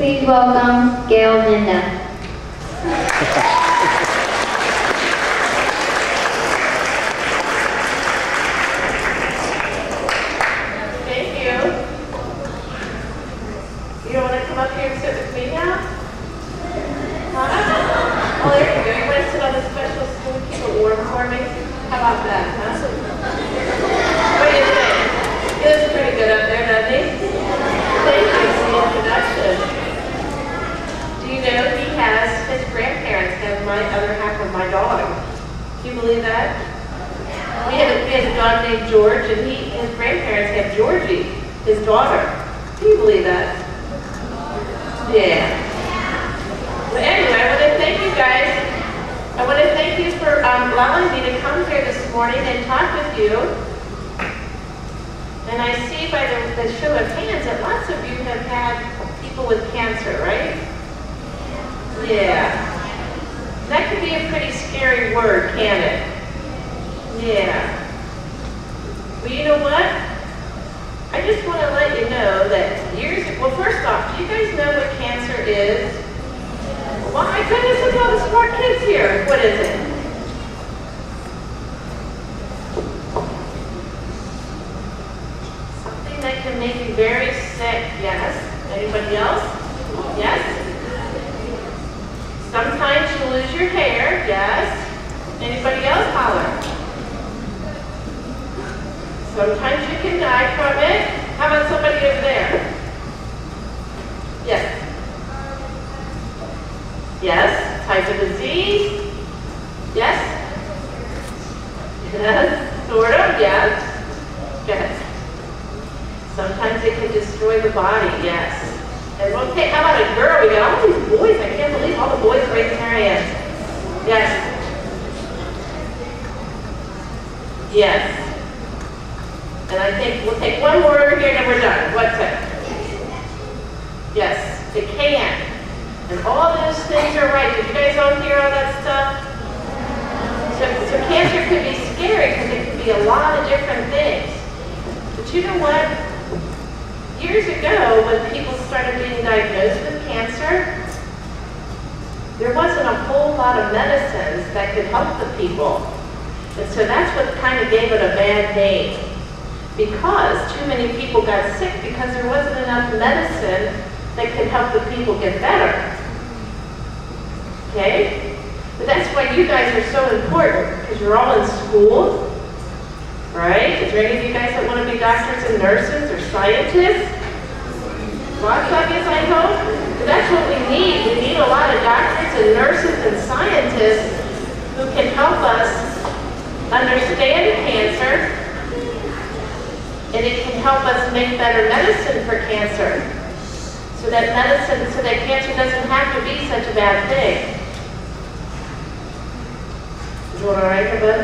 Please welcome Gail Linda. Thank you. You don't want to come up here and sit with me now? Huh? Oh, there you go. You want to sit on the special stool and keep it warm for me? How about that, huh? What do you think? He looks pretty good up there, doesn't he? Thank you for the introduction. Do you know his grandparents have my other half of my dog? Do you believe that? We have a dog named George, and his grandparents have Georgie, his daughter. Do you believe that? Yeah. Well, anyway, I want to thank you guys. I want to thank you for allowing me to come here this morning and talk with you. And I see by the show of hands that lots of you have had people with cancer, right? Yeah. That could be a pretty scary word, can't it? Yeah. Well, you know what? I just want to let you know that well, first off, do you guys know what cancer is? Well, my goodness, look at all the smart kids here. What is it? Something that can make you very sick, yes. Anybody else? Yes? Sometimes you lose your hair, yes. Anybody else holler? Sometimes you can die from it. How about somebody over there? Yes. Yes. Type of disease? Yes. Yes. Sort of, yes. Go ahead. Sometimes it can destroy the body, yes. And okay, how about a girl? We got all these boys. I can't believe all the boys raising their hands. Yes. Yes. And I think we'll take one more over here and then we're done. What's it? Yes, it can. And all those things are right. Did you guys all hear all that stuff? So cancer could be scary because it could be a lot of different things. But you know what? Years ago, when people started being diagnosed with cancer, there wasn't a whole lot of medicines that could help the people. And so that's what kind of gave it a bad name. Because too many people got sick because there wasn't enough medicine that could help the people get better. Okay? But that's why you guys are so important, because you're all in school, right? Is there any of you guys that want to be doctors and nurses or scientists? Lots of you, I hope. But that's what we need. We need a lot of doctors and nurses and scientists who can help us understand cancer. And it can help us make better medicine for cancer. So that cancer doesn't have to be such a bad thing. Is it all right, bud?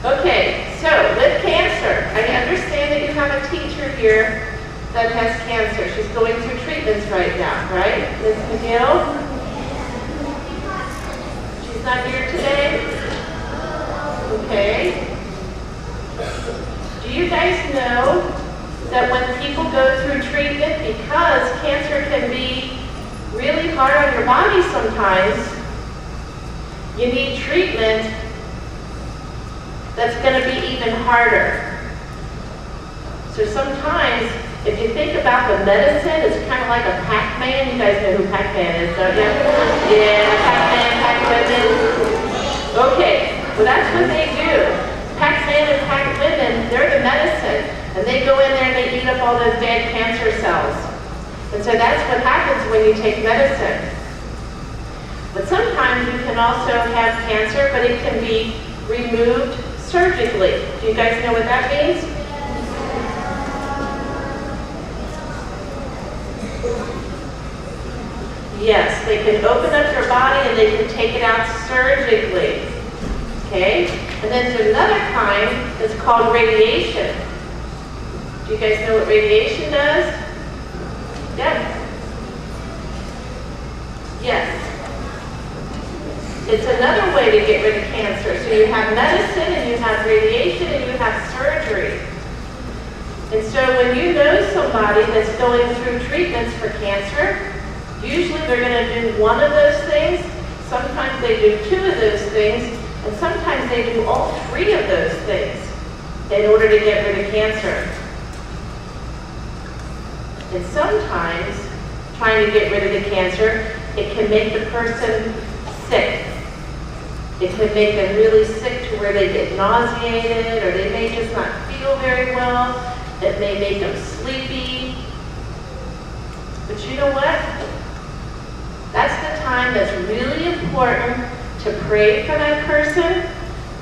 Okay, so with cancer, I understand that you have a teacher here that has cancer. She's going through treatments right now, right? Ms. McGill? She's not here today? Okay. Do you guys know that when people go through treatment, because cancer can be really hard on your body sometimes, you need treatment that's going to be even harder. So sometimes, if you think about the medicine, it's kind of like a Pac-Man. You guys know who Pac-Man is, don't you? Yeah, Pac-Man, Pac-Women. Okay, well that's what they do. Pac-Man and Pac-Women, they're the medicine. And they go in there and they eat up all those dead cancer cells. And so that's what happens when you take medicine. But sometimes you can also have cancer, but it can be removed surgically. Do you guys know what that means? Yes, they can open up your body and they can take it out surgically. Okay? And then there's another kind that's called radiation. Do you guys know what radiation does? Yeah. Yes. It's another way to get rid of cancer. So you have medicine and you have radiation and you have surgery. And so when you know somebody that's going through treatments for cancer, usually they're going to do one of those things. Sometimes they do two of those things, and sometimes they do all three of those things in order to get rid of cancer. And sometimes trying to get rid of the cancer, it can make the person sick. It can make them really sick to where they get nauseated, or they may just not feel very well. It may make them sleepy. But you know what? That's the time that's really important to pray for that person,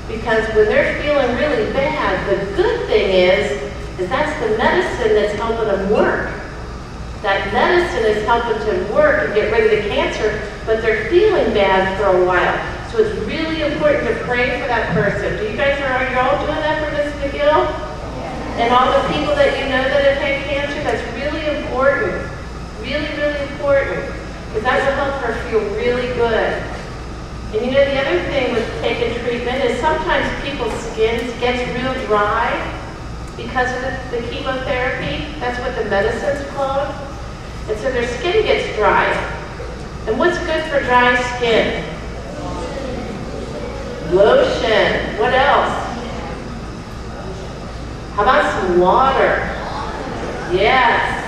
because when they're feeling really bad, the good thing is that's the medicine that's helping them work. That medicine is helping to work and get rid of the cancer, but they're feeling bad for a while. So it's really important to pray for that person. Are you all doing that for Ms. McGill? And all the people that you know that have had cancer? That's really important. Really, really important. Because that will help her feel really good. And you know, the other thing with taking treatment is sometimes people's skin gets real dry because of the chemotherapy. That's what the medicine's called. And so their skin gets dry. And what's good for dry skin? Lotion. What else? How about some water? Yes.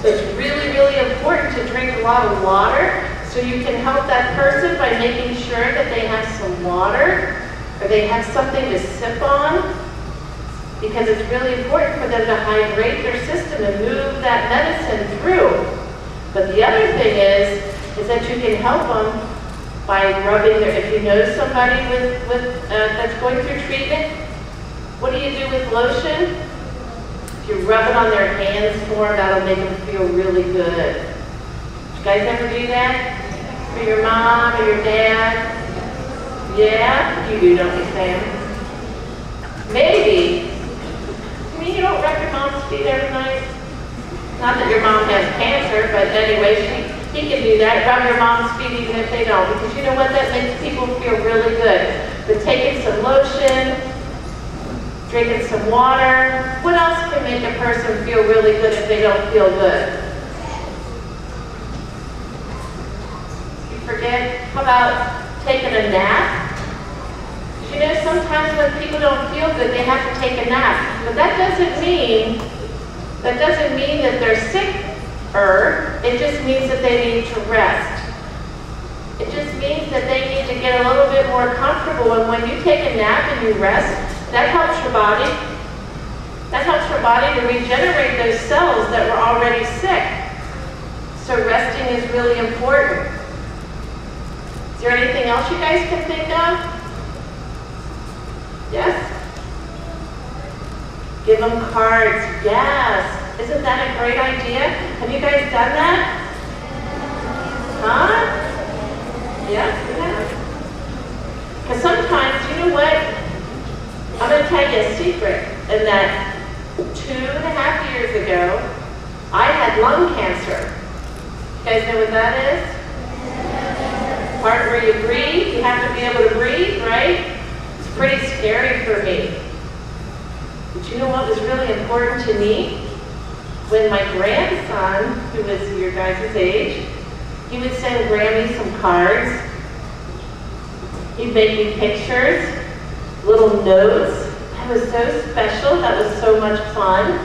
So it's really, really important to drink a lot of water, so you can help that person by making sure that they have some water, or they have something to sip on, because it's really important for them to hydrate their system and move that medicine through. But the other thing is that you can help them by rubbing their, if you know somebody that's going through treatment, what do you do with lotion? If you rub it on their hands for them, that'll make them feel really good. You guys ever do that? For your mom or your dad? Yeah? You do, don't you, Sam? Maybe. I mean, you don't rub your mom's feet every night? Not that your mom has cancer, but anyway, he can do that. Rub your mom's feet even if they don't. Because you know what? That makes people feel really good. But taking some lotion, drinking some water. What else can make a person feel really good if they don't feel good? You forget? How about taking a nap? You know, sometimes when people don't feel good, they have to take a nap. But that doesn't mean that they're sicker. It just means that they need to rest. It just means that they need to get a little bit more comfortable. And when you take a nap and you rest, that helps your body. That helps your body to regenerate those cells that were already sick. So resting is really important. Is there anything else you guys can think of? Yes? Give them cards. Yes. Isn't that a great idea? Have you guys done that? Huh? Yeah. Because sometimes, you know what? I'm going to tell you a secret, in that 2.5 years ago, I had lung cancer. You guys know what that is? Part where you breathe, you have to be able to breathe, right? It's pretty scary for me. But you know what was really important to me? When my grandson, who was your guys' age, he would send Grammy some cards. He'd make me pictures, little notes. That was so special. That was so much fun.